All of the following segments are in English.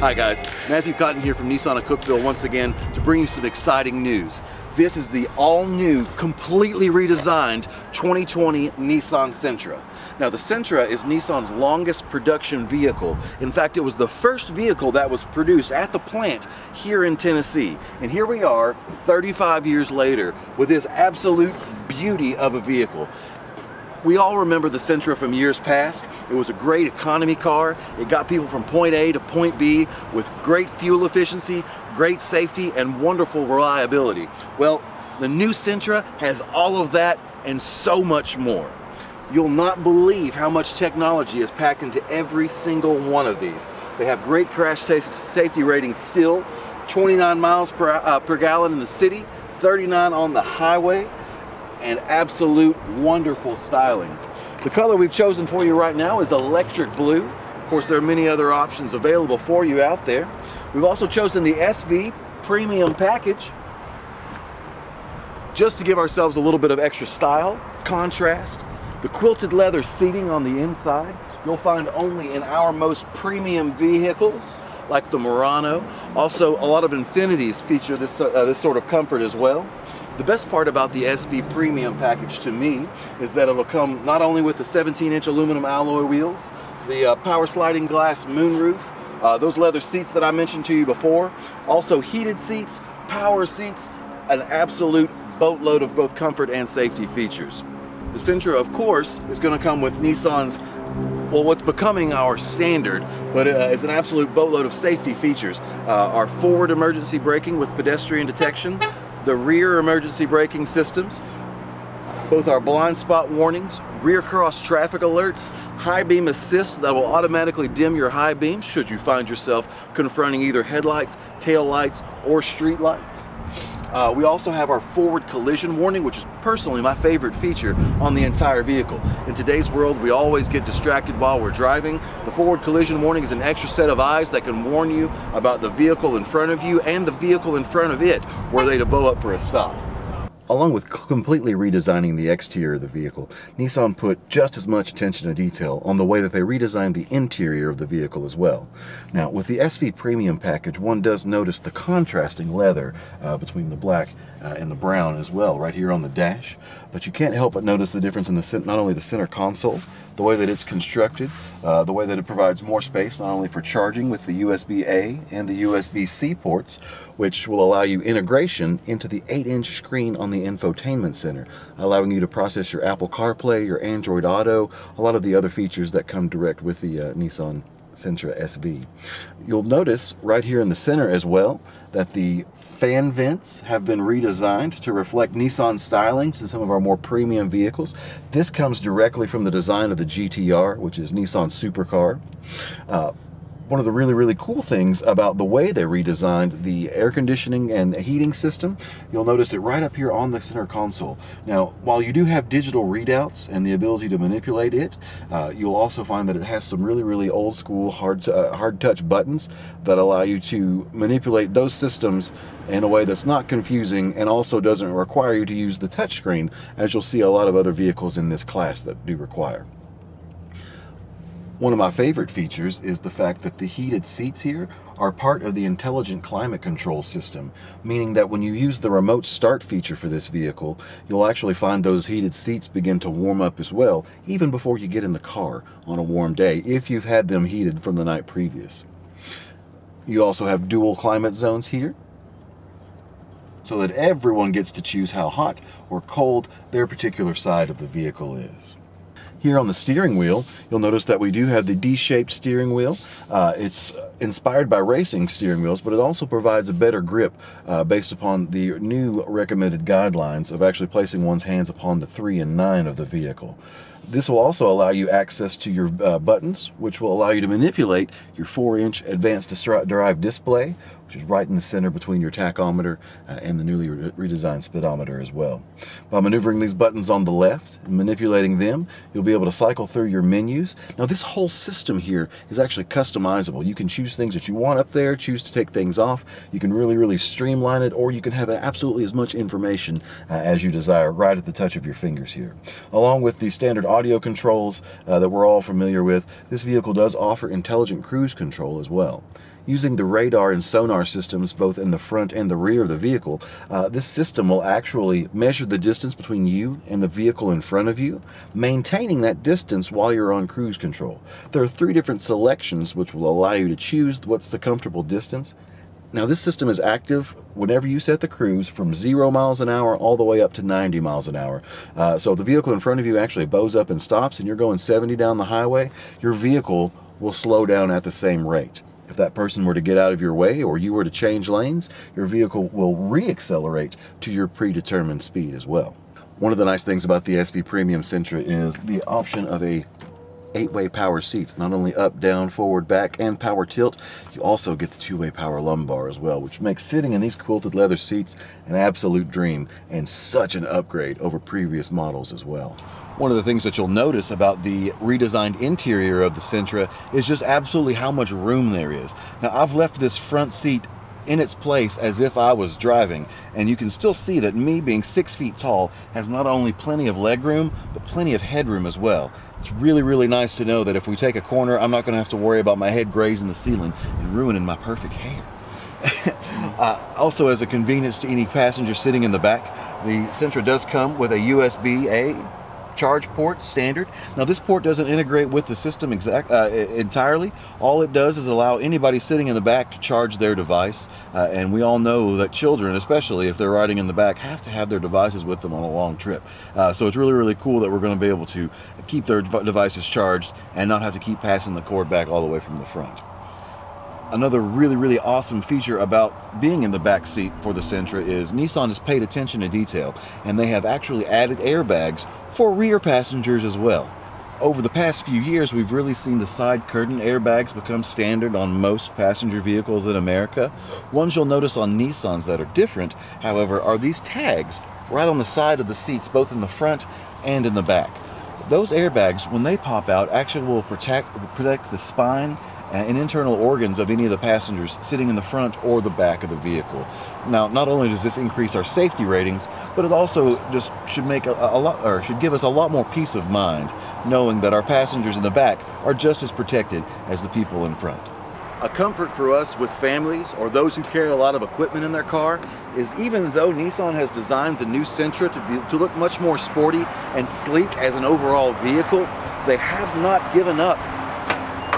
Hi guys, Matthew Cotton here from Nissan of Cookeville once again to bring you some exciting news. This is the all-new, completely redesigned 2020 Nissan Sentra. Now the Sentra is Nissan's longest production vehicle. In fact, it was the first vehicle that was produced at the plant here in Tennessee. And here we are 35 years later with this absolute beauty of a vehicle. We all remember the Sentra from years past. It was a great economy car. It got people from point A to point B with great fuel efficiency, great safety, and wonderful reliability. Well, the new Sentra has all of that and so much more. You'll not believe how much technology is packed into every single one of these. They have great crash safety ratings still, 29 miles per gallon in the city, 39 on the highway, and absolute wonderful styling. The color we've chosen for you right now is electric blue. Of course, there are many other options available for you out there. We've also chosen the SV Premium Package just to give ourselves a little bit of extra style, contrast. The quilted leather seating on the inside you'll find only in our most premium vehicles like the Murano. Also, a lot of Infinitis feature this sort of comfort as well. The best part about the SV Premium Package to me is that it'll come not only with the 17-inch aluminum alloy wheels, the power sliding glass moonroof, those leather seats that I mentioned to you before, also heated seats, power seats, an absolute boatload of both comfort and safety features. The Sentra, of course, is going to come with Nissan's, well, what's becoming our standard, but it's an absolute boatload of safety features. Our forward emergency braking with pedestrian detection, the rear emergency braking systems, both our blind spot warnings, rear cross traffic alerts, high beam assist that will automatically dim your high beam should you find yourself confronting either headlights, tail lights, or street lights. We also have our forward collision warning, which is personally my favorite feature on the entire vehicle. In today's world, we always get distracted while we're driving. The forward collision warning is an extra set of eyes that can warn you about the vehicle in front of you and the vehicle in front of it were they to bow up for a stop. Along with completely redesigning the exterior of the vehicle, Nissan put just as much attention to detail on the way that they redesigned the interior of the vehicle as well. Now, with the SV Premium Package, one does notice the contrasting leather between the black and the brown as well, right here on the dash. But you can't help but notice the difference in not only the center console, the way that it's constructed, the way that it provides more space not only for charging with the USB-A and the USB-C ports, which will allow you integration into the 8-inch screen on the infotainment center, allowing you to process your Apple CarPlay, your Android Auto, a lot of the other features that come direct with the Nissan Sentra SV. You'll notice right here in the center as well that the fan vents have been redesigned to reflect Nissan stylings in some of our more premium vehicles. This comes directly from the design of the GTR, which is Nissan's supercar. One of the really cool things about the way they redesigned the air conditioning and the heating system, you'll notice it right up here on the center console. Now, while you do have digital readouts and the ability to manipulate it, you'll also find that it has some really old school hard touch buttons that allow you to manipulate those systems in a way that's not confusing and also doesn't require you to use the touchscreen, as you'll see a lot of other vehicles in this class that do require. One of my favorite features is the fact that the heated seats here are part of the intelligent climate control system, meaning that when you use the remote start feature for this vehicle, you'll actually find those heated seats begin to warm up as well, even before you get in the car on a warm day, if you've had them heated from the night previous. You also have dual climate zones here, so that everyone gets to choose how hot or cold their particular side of the vehicle is. Here on the steering wheel, you'll notice that we do have the D-shaped steering wheel. It's inspired by racing steering wheels, but it also provides a better grip based upon the new recommended guidelines of actually placing one's hands upon the 3 and 9 of the vehicle. This will also allow you access to your buttons, which will allow you to manipulate your 4-inch advanced drive display, which is right in the center between your tachometer and the newly redesigned speedometer as well. By maneuvering these buttons on the left and manipulating them, you'll be able to cycle through your menus. Now, this whole system here is actually customizable. You can choose things that you want up there, choose to take things off. You can really streamline it, or you can have absolutely as much information as you desire right at the touch of your fingers here. Along with the standard audio controls that we're all familiar with, this vehicle does offer intelligent cruise control as well. Using the radar and sonar systems both in the front and the rear of the vehicle, this system will actually measure the distance between you and the vehicle in front of you, maintaining that distance while you're on cruise control. There are 3 different selections which will allow you to choose what's the comfortable distance. Now this system is active whenever you set the cruise from 0 miles an hour all the way up to 90 miles an hour. So if the vehicle in front of you actually bows up and stops and you're going 70 down the highway, your vehicle will slow down at the same rate. If that person were to get out of your way or you were to change lanes, your vehicle will re-accelerate to your predetermined speed as well. One of the nice things about the SV Premium Sentra is the option of a 8-way power seat, not only up, down, forward, back, and power tilt. You also get the 2-way power lumbar as well, which makes sitting in these quilted leather seats an absolute dream and such an upgrade over previous models as well. One of the things that you'll notice about the redesigned interior of the Sentra is just absolutely how much room there is. Now, I've left this front seat in its place as if I was driving, and you can still see that me being 6 feet tall has not only plenty of leg room, but plenty of headroom as well. It's really, really nice to know that if we take a corner, I'm not going to have to worry about my head grazing the ceiling and ruining my perfect hair. Also, as a convenience to any passenger sitting in the back, the Sentra does come with a USB-A charge port standard. Now this port doesn't integrate with the system entirely. All it does is allow anybody sitting in the back to charge their device, and we all know that children, especially if they're riding in the back, have to have their devices with them on a long trip. So it's really, really cool that we're going to be able to keep their devices charged and not have to keep passing the cord back all the way from the front. Another really, really awesome feature about being in the back seat for the Sentra is Nissan has paid attention to detail, and they have actually added airbags for rear passengers as well. Over the past few years, we've really seen the side curtain airbags become standard on most passenger vehicles in America. Ones you'll notice on Nissans that are different, however, are these tags right on the side of the seats, both in the front and in the back. Those airbags, when they pop out, actually will protect the spine and internal organs of any of the passengers sitting in the front or the back of the vehicle. Now, not only does this increase our safety ratings, but it also just should make should give us a lot more peace of mind, knowing that our passengers in the back are just as protected as the people in front. A comfort for us with families or those who carry a lot of equipment in their car is, even though Nissan has designed the new Sentra to look much more sporty and sleek as an overall vehicle, they have not given up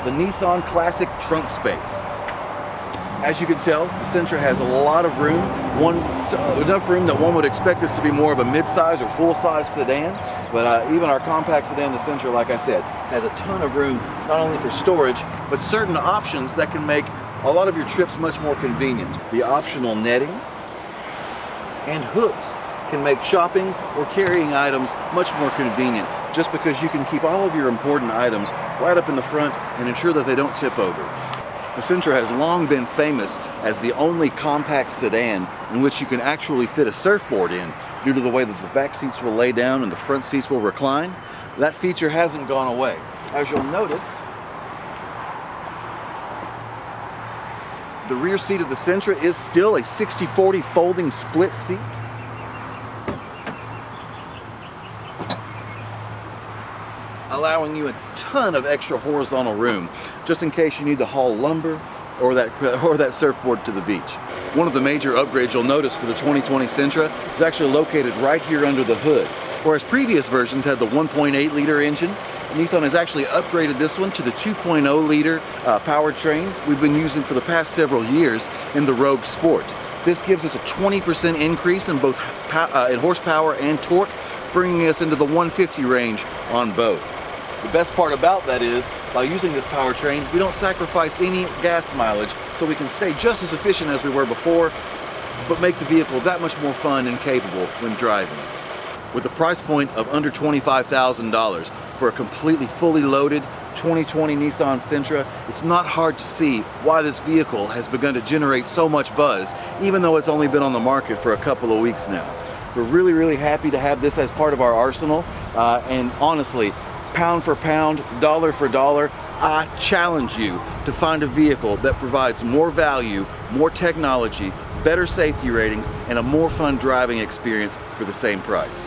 the Nissan Classic trunk space. As you can tell, the Sentra has a lot of room, enough room that one would expect this to be more of a mid-size or full-size sedan, but even our compact sedan, the Sentra, like I said, has a ton of room, not only for storage, but certain options that can make a lot of your trips much more convenient. The optional netting and hooks can make shopping or carrying items much more convenient, just because you can keep all of your important items right up in the front and ensure that they don't tip over. The Sentra has long been famous as the only compact sedan in which you can actually fit a surfboard in, due to the way that the back seats will lay down and the front seats will recline. That feature hasn't gone away. As you'll notice, the rear seat of the Sentra is still a 60/40 folding split seat. Allowing you a ton of extra horizontal room, just in case you need to haul lumber or that surfboard to the beach. One of the major upgrades you'll notice for the 2020 Sentra is actually located right here under the hood. Whereas previous versions had the 1.8 liter engine, Nissan has actually upgraded this one to the 2.0 liter powertrain we've been using for the past several years in the Rogue Sport. This gives us a 20% increase in both in horsepower and torque, bringing us into the 150 range on both. The best part about that is, by using this powertrain, we don't sacrifice any gas mileage, so we can stay just as efficient as we were before, but make the vehicle that much more fun and capable when driving. With a price point of under $25,000 for a completely fully loaded 2020 Nissan Sentra, it's not hard to see why this vehicle has begun to generate so much buzz, even though it's only been on the market for a couple of weeks now. We're really, really happy to have this as part of our arsenal, and honestly, pound for pound, dollar for dollar, I challenge you to find a vehicle that provides more value, more technology, better safety ratings, and a more fun driving experience for the same price.